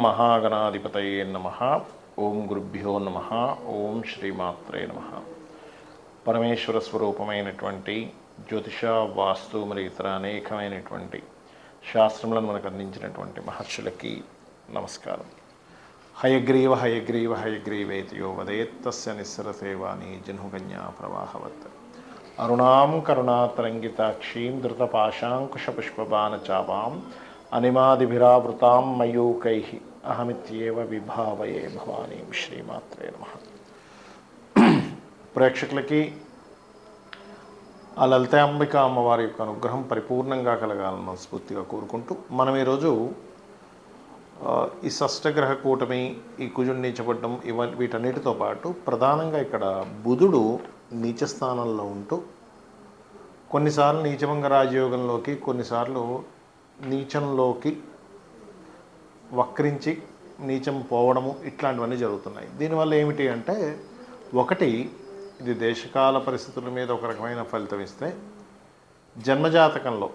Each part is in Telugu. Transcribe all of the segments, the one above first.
మహాగణాధిపతయే నమః. ఓం గురుభ్యో నమః. ఓం శ్రీమాత్రే నమః. పరమేశ్వర స్వరూపమైనటువంటి జ్యోతిష, వాస్తు మరియు ఇతర అనేకమైనటువంటి శాస్త్రములను మనకు అందించినటువంటి మహర్షులకి నమస్కారం. హయగ్రీవ హయగ్రీవ హయగ్రీవేతి యో వదేత్ తస్య నిస్సరసేవాని జహ్నుకన్యా ప్రవాహవత్. అరుణాం కరుణాతరంగితాక్షీం ధృతపాశాంకుశపుష్పబాణచాపాం అనిమాదిభిరావృతాం మయూకైః అహమిత్యేవ విభావయే భవానీం. శ్రీమాత్రే నమః. ప్రేక్షకులకి ఆ లలిత అంబిక అమ్మవారి యొక్క అనుగ్రహం పరిపూర్ణంగా కలగాలని మనస్ఫూర్తిగా కోరుకుంటూ మనం ఈరోజు ఈ షష్టగ్రహ కూటమి, ఈ కుజుడు నీచపడ్డం, వీటన్నిటితో పాటు ప్రధానంగా ఇక్కడ బుధుడు నీచస్థానంలో ఉంటూ కొన్నిసార్లు నీచభంగ రాజయోగంలోకి, కొన్నిసార్లు నీచంలోకి వక్రించి నీచం పోవడము, ఇట్లాంటివన్నీ జరుగుతున్నాయి. దీనివల్ల ఏమిటి అంటే, ఒకటి, ఇది దేశకాల పరిస్థితుల మీద ఒక రకమైన ఫలితం ఇస్తే, జన్మజాతకంలో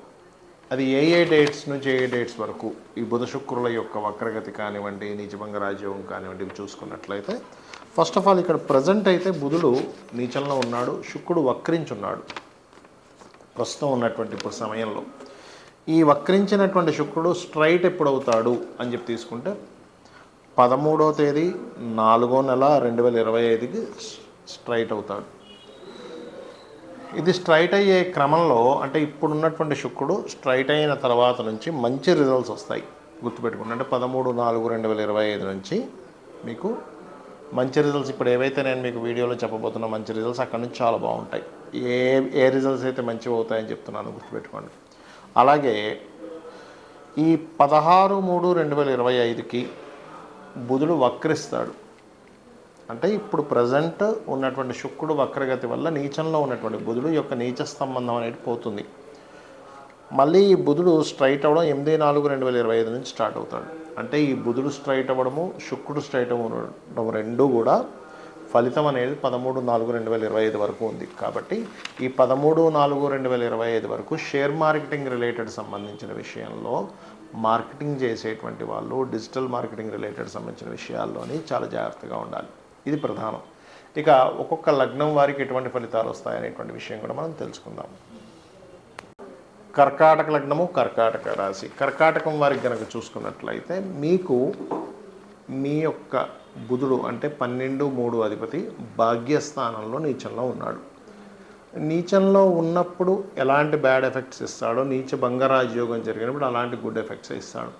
అది ఏ డేట్స్ నుంచి ఏ డేట్స్ వరకు ఈ బుధ శుక్రుల యొక్క వక్రగతి కానివ్వండి, నీచభంగ రాజయోగం కానివ్వండి, ఇవి చూసుకున్నట్లయితే ఫస్ట్ ఆఫ్ ఆల్ ఇక్కడ ప్రజెంట్ అయితే బుధుడు నీచంలో ఉన్నాడు, శుక్రుడు వక్రించున్నాడు ప్రస్తుతం ఉన్నటువంటి ఇప్పుడు సమయంలో. ఈ వక్రించినటువంటి శుక్రుడు స్ట్రైట్ ఎప్పుడు అవుతాడు అని చెప్పి తీసుకుంటే 13వ తేదీ 4వ నెల 2025కి స్ట్రైట్ అవుతాడు. ఇది స్ట్రైట్ అయ్యే క్రమంలో, అంటే ఇప్పుడు ఉన్నటువంటి శుక్రుడు స్ట్రైట్ అయిన తర్వాత నుంచి మంచి రిజల్ట్స్ వస్తాయి. గుర్తుపెట్టుకోండి, అంటే 13/4/2025 నుంచి మీకు మంచి రిజల్ట్స్, ఇప్పుడు ఏవైతే నేను మీకు వీడియోలో చెప్పబోతున్న మంచి రిజల్ట్స్ అక్కడ నుంచి చాలా బాగుంటాయి. ఏ రిజల్ట్స్ అయితే మంచివి అవుతాయని చెప్తున్నాను, గుర్తుపెట్టుకోండి. అలాగే ఈ 16/3/2025కి బుధుడు వక్రిస్తాడు. అంటే ఇప్పుడు ప్రజెంట్ ఉన్నటువంటి శుక్రుడు వక్రగతి వల్ల నీచంలో ఉన్నటువంటి బుధుడు యొక్క నీచ సంబంధం అనేది పోతుంది. మళ్ళీ ఈ బుధుడు స్ట్రైట్ అవ్వడం 8/4/2025 నుంచి స్టార్ట్ అవుతాడు. అంటే ఈ బుధుడు స్ట్రైట్ అవ్వడము, శుక్రుడు స్ట్రైట్ అవ్వడం రెండూ కూడా ఫలితం అనేది 13/4/2025 వరకు ఉంది. కాబట్టి ఈ 13/4/2025 వరకు షేర్ మార్కెటింగ్ రిలేటెడ్ సంబంధించిన విషయంలో, మార్కెటింగ్ చేసేటువంటి వాళ్ళు డిజిటల్ మార్కెటింగ్ రిలేటెడ్ సంబంధించిన విషయాల్లోని చాలా జాగ్రత్తగా ఉండాలి. ఇది ప్రధానం. ఇక ఒక్కొక్క లగ్నం వారికి ఎటువంటి ఫలితాలు వస్తాయనేటువంటి విషయం కూడా మనం తెలుసుకుందాం. కర్కాటక లగ్నము, కర్కాటక రాశి. కర్కాటకం వారికి కనుక చూసుకున్నట్లయితే మీకు మీ యొక్క బుధుడు అంటే 12/3 అధిపతి భాగ్యస్థానంలో నీచంలో ఉన్నాడు. నీచంలో ఉన్నప్పుడు ఎలాంటి బ్యాడ్ ఎఫెక్ట్స్ ఇస్తాడో, నీచ భంగరాజయోగం జరిగినప్పుడు అలాంటి గుడ్ ఎఫెక్ట్స్ ఇస్తాడు.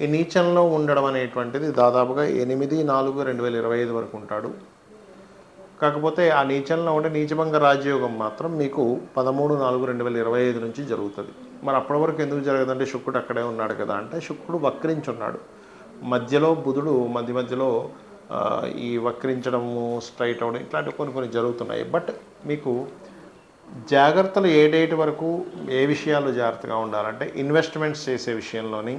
ఈ నీచంలో ఉండడం అనేటువంటిది దాదాపుగా 8/4/2025 వరకు ఉంటాడు. కాకపోతే ఆ నీచంలో ఉండే నీచభంగ రాజయోగం మాత్రం మీకు 13/4/2025 నుంచి జరుగుతుంది. మరి అప్పటి వరకు ఎందుకు జరగదంటే, శుక్రుడు అక్కడే ఉన్నాడు కదా అంటే, శుక్రుడు వక్రించున్నాడు. మధ్యలో బుధుడు మధ్యలో ఈ వక్రించడము, స్ట్రైట్ అవ్వడం, ఇట్లాంటివి కొన్ని జరుగుతున్నాయి. బట్ మీకు జాగ్రత్తలు ఏ డేట్ వరకు ఏ విషయాల్లో జాగ్రత్తగా ఉండాలంటే, ఇన్వెస్ట్మెంట్స్ చేసే విషయంలోని,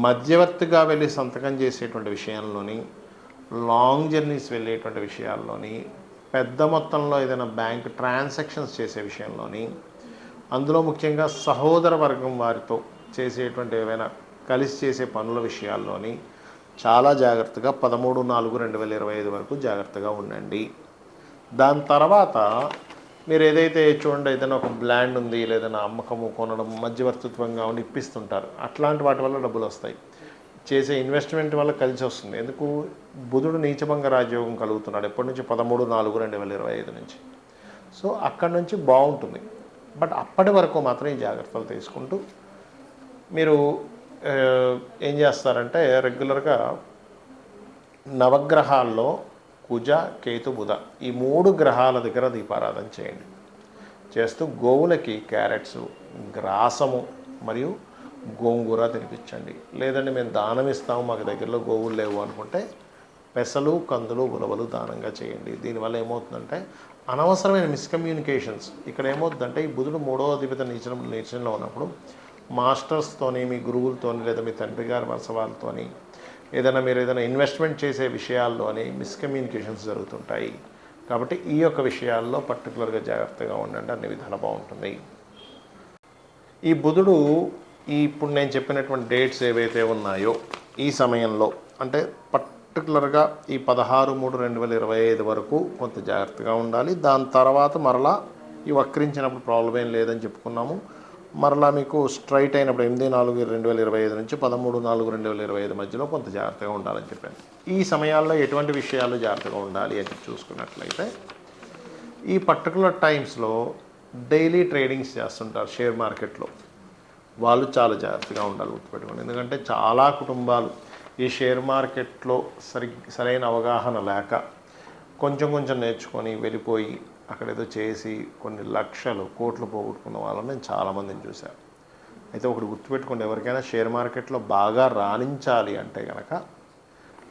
మధ్యవర్తిగా వెళ్ళి సంతకం చేసేటువంటి విషయంలోని, లాంగ్ జర్నీస్ వెళ్ళేటువంటి విషయాల్లోని, పెద్ద మొత్తంలో ఏదైనా బ్యాంక్ ట్రాన్సాక్షన్స్ చేసే విషయంలోని, అందులో ముఖ్యంగా సహోదర వర్గం వారితో చేసేటువంటి ఏవైనా కలిసి చేసే పనుల విషయాల్లోని చాలా జాగ్రత్తగా 13/4/2025 వరకు జాగ్రత్తగా ఉండండి. దాని తర్వాత మీరు ఏదైతే చూడండి, ఏదైనా ఒక బ్లాండ్ ఉంది, లేదైనా అమ్మకము, కొనడం, మధ్యవర్తిత్వంగా ఉండి ఇప్పిస్తుంటారు, అట్లాంటి వాటి వల్ల డబ్బులు వస్తాయి. చేసే ఇన్వెస్ట్మెంట్ వల్ల కలిసి వస్తుంది. ఎందుకు? బుధుడు నీచభంగ రాజయోగం కలుగుతున్నాడు ఎప్పటి నుంచి? 13/4/2025 నుంచి. సో అక్కడి నుంచి బాగుంటుంది. బట్ అప్పటి వరకు మాత్రం ఈ జాగ్రత్తలు తీసుకుంటూ మీరు ఏం చేస్తారంటే, రెగ్యులర్గా నవగ్రహాల్లో కుజ, కేతు, బుధ ఈ 3 గ్రహాల దగ్గర దీపారాధన చేయండి. చేస్తూ గోవులకి క్యారెట్స్, గ్రాసము మరియు గోంగూర తినిపించండి. లేదంటే మేము దానం ఇస్తాము, మాకు దగ్గరలో గోవులు లేవు అనుకుంటే పెసలు, కందులు, ఉలవలు దానంగా చేయండి. దీనివల్ల ఏమవుతుందంటే, అనవసరమైన మిస్కమ్యూనికేషన్స్. ఇక్కడ ఏమవుతుందంటే, ఈ బుధుడు 3వ అధిపతి నీచంలో ఉన్నప్పుడు మాస్టర్స్తోని, మీ గురువులతోని, లేదా మీ తండ్రి గారి వరుస వాళ్ళతోని, మీరు ఏదైనా ఇన్వెస్ట్మెంట్ చేసే విషయాల్లోని మిస్కమ్యూనికేషన్స్ జరుగుతుంటాయి. కాబట్టి ఈ యొక్క విషయాల్లో పర్టికులర్గా జాగ్రత్తగా ఉండండి, అన్ని విధాలు బాగుంటుంది. ఈ బుధుడు ఇప్పుడు నేను చెప్పినటువంటి డేట్స్ ఏవైతే ఉన్నాయో ఈ సమయంలో అంటే పర్టికులర్గా ఈ 16/3/2025 వరకు కొంత జాగ్రత్తగా ఉండాలి. దాని తర్వాత మరలా ఈ వక్రించినప్పుడు ప్రాబ్లం ఏం లేదని చెప్పుకున్నాము. మరలా మీకు స్ట్రైట్ అయినప్పుడు 8/4/2025 నుంచి 13/4/2025 మధ్యలో కొంత జాగ్రత్తగా ఉండాలని చెప్పాను. ఈ సమయాల్లో ఎటువంటి విషయాలు జాగ్రత్తగా ఉండాలి అని చూసుకున్నట్లయితే ఈ పర్టికులర్ టైమ్స్లో డైలీ ట్రేడింగ్స్ చేస్తుంటారు షేర్ మార్కెట్లో. వాళ్ళు చాలా జాగ్రత్తగా ఉండాలి, గుర్తుపెట్టుకోండి. ఎందుకంటే చాలా కుటుంబాలు ఈ షేర్ మార్కెట్లో సరైన అవగాహన లేక కొంచెం నేర్చుకొని వెళ్ళిపోయి అక్కడేదో చేసి కొన్ని లక్షలు కోట్లు పోగొట్టుకున్న వాళ్ళని నేను చాలామందిని చూశాను. అయితే ఒకటి గుర్తుపెట్టుకోండి, ఎవరికైనా షేర్ మార్కెట్లో బాగా రాణించాలి అంటే కనుక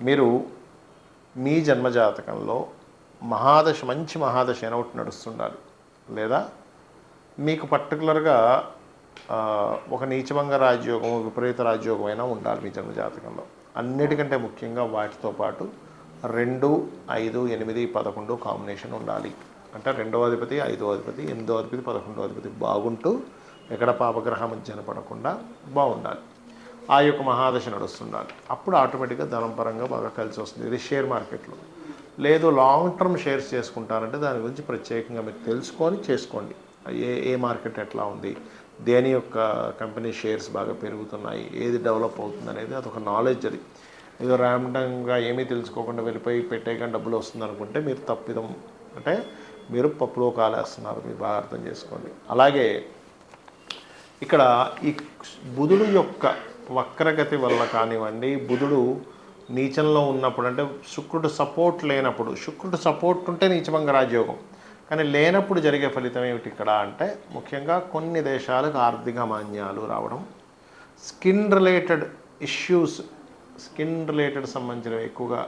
మీరు మీ జన్మజాతకంలో మంచి మహాదశ అయినా ఒకటి నడుస్తుండాలి, లేదా మీకు పర్టికులర్గా ఒక నీచభంగ రాజయోగం, విపరీత రాజయోగం అయినా ఉండాలి మీ జన్మజాతకంలో. అన్నిటికంటే ముఖ్యంగా వాటితో పాటు 2, 5, 8, 11 కాంబినేషన్ ఉండాలి. అంటే 2వ అధిపతి, 5వ అధిపతి, 8వ అధిపతి, 11వ అధిపతి బాగుంటూ ఎక్కడ పాపగ్రహం మధ్యన పడకుండా బాగుండాలి. ఆ యొక్క మహాదశ నడుస్తుండాలి. అప్పుడు ఆటోమేటిక్గా ధనం పరంగా బాగా కలిసి వస్తుంది. ఇది షేర్ మార్కెట్లో. లేదు లాంగ్ టర్మ్ షేర్స్ చేసుకుంటారంటే దాని గురించి ప్రత్యేకంగా మీరు తెలుసుకొని చేసుకోండి. ఏ మార్కెట్ ఎట్లా ఉంది, దేని యొక్క కంపెనీ షేర్స్ బాగా పెరుగుతున్నాయి, ఏది డెవలప్ అవుతుంది అనేది అదొక నాలెడ్జ్. అది ఏదో ర్యాండమ్గా ఏమీ తెలుసుకోకుండా వెళ్ళిపోయి పెట్టేయకుండా డబ్బులు వస్తుంది అనుకుంటే మీరు తప్పిదం, అంటే మీరు పప్పులో కాలేస్తున్నారు. మీరు బాగా అర్థం చేసుకోండి. అలాగే ఇక్కడ ఈ బుధుడు యొక్క వక్రగతి వల్ల కానివ్వండి, బుధుడు నీచంలో ఉన్నప్పుడు అంటే శుక్రుడు సపోర్ట్ లేనప్పుడు, శుక్రుడు సపోర్ట్ ఉంటే నీచభంగ రాజయోగం, కానీ లేనప్పుడు జరిగే ఫలితం ఏమిటి ఇక్కడ అంటే ముఖ్యంగా కొన్ని దేశాలకు ఆర్థిక మాన్యాలు రావడం, skin related issues, skin related సంబంధించినవి ఎక్కువగా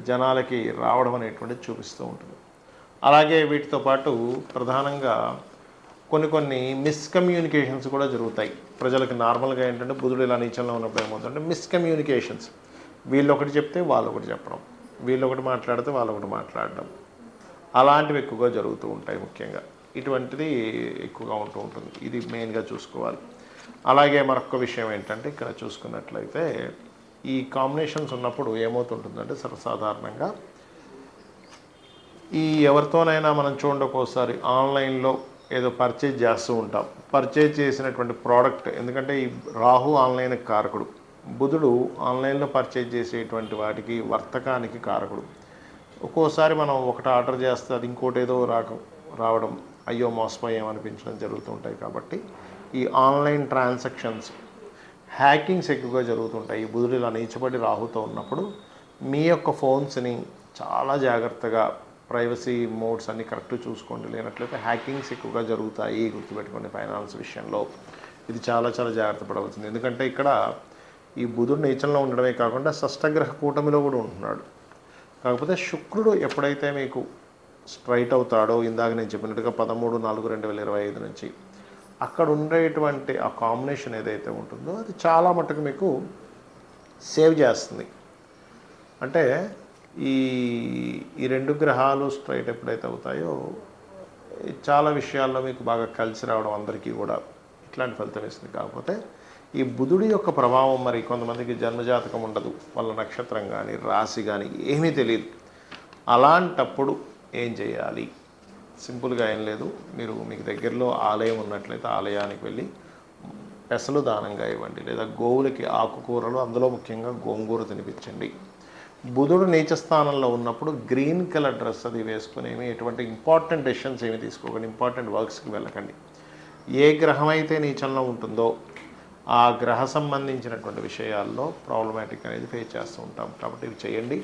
జనాలకి రావడం అనేటువంటిది చూపిస్తూ ఉంటుంది. అలాగే వీటితో పాటు ప్రధానంగా కొన్ని మిస్కమ్యూనికేషన్స్ కూడా జరుగుతాయి ప్రజలకి. నార్మల్గా ఏంటంటే బుధుడు ఇలా నీచంలో ఉన్నప్పుడు ఏమవుతుందంటే మిస్కమ్యూనికేషన్స్, వీళ్ళు ఒకటి చెప్తే వాళ్ళు ఒకటి చెప్పడం, వీళ్ళు ఒకటి మాట్లాడితే వాళ్ళు ఒకటి మాట్లాడడం, అలాంటివి ఎక్కువగా జరుగుతూ ఉంటాయి. ముఖ్యంగా ఇటువంటిది ఎక్కువగా ఉంటూ ఉంటుంది. ఇది మెయిన్గా చూసుకోవాలి. అలాగే మరొక విషయం ఏంటంటే ఇక్కడ చూసుకున్నట్లయితే ఈ కాంబినేషన్స్ ఉన్నప్పుడు ఏమవుతుంటుందంటే సర్వసాధారణంగా ఈ ఎవరితోనైనా మనం చూడండి, ఒక్కోసారి ఆన్లైన్లో ఏదో పర్చేజ్ చేస్తూ ఉంటాం. పర్చేజ్ చేసినటువంటి ప్రోడక్ట్, ఎందుకంటే ఈ రాహు ఆన్లైన్ కారకుడు, బుధుడు ఆన్లైన్లో పర్చేజ్ చేసేటువంటి వాటికి వర్తకానికి కారకుడు. ఒక్కోసారి మనం ఒకటి ఆర్డర్ చేస్తే అది ఇంకోటి ఏదో రావడం, అయ్యో మోసపోయామనిపించడం జరుగుతూ ఉంటాయి. కాబట్టి ఈ ఆన్లైన్ ట్రాన్సాక్షన్స్, హ్యాకింగ్స్ ఎక్కువగా జరుగుతుంటాయి. ఈ బుధుడు ఇలా నీచబడి రాహుతో ఉన్నప్పుడు మీ యొక్క ఫోన్స్ని చాలా జాగ్రత్తగా ప్రైవసీ మోడ్స్ అన్ని కరెక్ట్ చూసుకోండి. లేనట్లయితే హ్యాకింగ్స్ ఎక్కువగా జరుగుతాయి, గుర్తుపెట్టుకోండి. ఫైనాన్స్ విషయంలో ఇది చాలా జాగ్రత్త పడవలసింది. ఎందుకంటే ఇక్కడ ఈ బుధుడు నీచంలో ఉండడమే కాకుండా షష్టగ్రహ కూటమిలో కూడా ఉంటున్నాడు. కాకపోతే శుక్రుడు ఎప్పుడైతే మీకు స్ట్రైట్ అవుతాడో, ఇందాక నేను చెప్పినట్టుగా 13/4/2025 నుంచి అక్కడ ఉండేటువంటి ఆ కాంబినేషన్ ఏదైతే ఉంటుందో అది చాలా మటుకు మీకు సేవ్ చేస్తుంది. అంటే ఈ 2 గ్రహాలు స్ట్రైట్ ఎప్పుడైతే అవుతాయో చాలా విషయాల్లో మీకు బాగా కలిసి రావడం అందరికీ కూడా ఇట్లాంటి ఫలితం ఇస్తుంది. కాకపోతే ఈ బుధుడి యొక్క ప్రభావం మరి కొంతమందికి జన్మజాతకం ఉండదు, వాళ్ళ నక్షత్రం కానీ రాశి కానీ ఏమీ తెలియదు. అలాంటప్పుడు ఏం చేయాలి? సింపుల్గా ఏం లేదు, మీకు దగ్గరలో ఆలయం ఉన్నట్లయితే ఆలయానికి వెళ్ళి పెసలు దానంగా ఇవ్వండి, లేదా గోవులకి ఆకుకూరలు, అందులో ముఖ్యంగా గోంగూర తినిపించండి. బుధుడు నీచ స్థానంలో ఉన్నప్పుడు గ్రీన్ కలర్ డ్రెస్ అది వేసుకుని ఎటువంటి ఇంపార్టెంట్ డెసిషన్స్ ఏమి తీసుకోకండి, ఇంపార్టెంట్ వర్క్స్కి వెళ్ళకండి. ఏ గ్రహం అయితే నీచంలో ఉంటుందో ఆ గ్రహ సంబంధించినటువంటి విషయాల్లో ప్రాబ్లమాటిక్ అనేది ఫేస్ చేస్తూ ఉంటాం. కాబట్టి ఇవి చేయండి,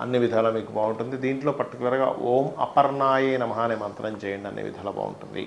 అన్ని విధాలా మీకు బాగుంటుంది. దీంట్లో పర్టికులర్గా ఓం అపర్ణాయే నమః అనే మంత్రం చేయండి, అన్ని విధాలా బాగుంటుంది.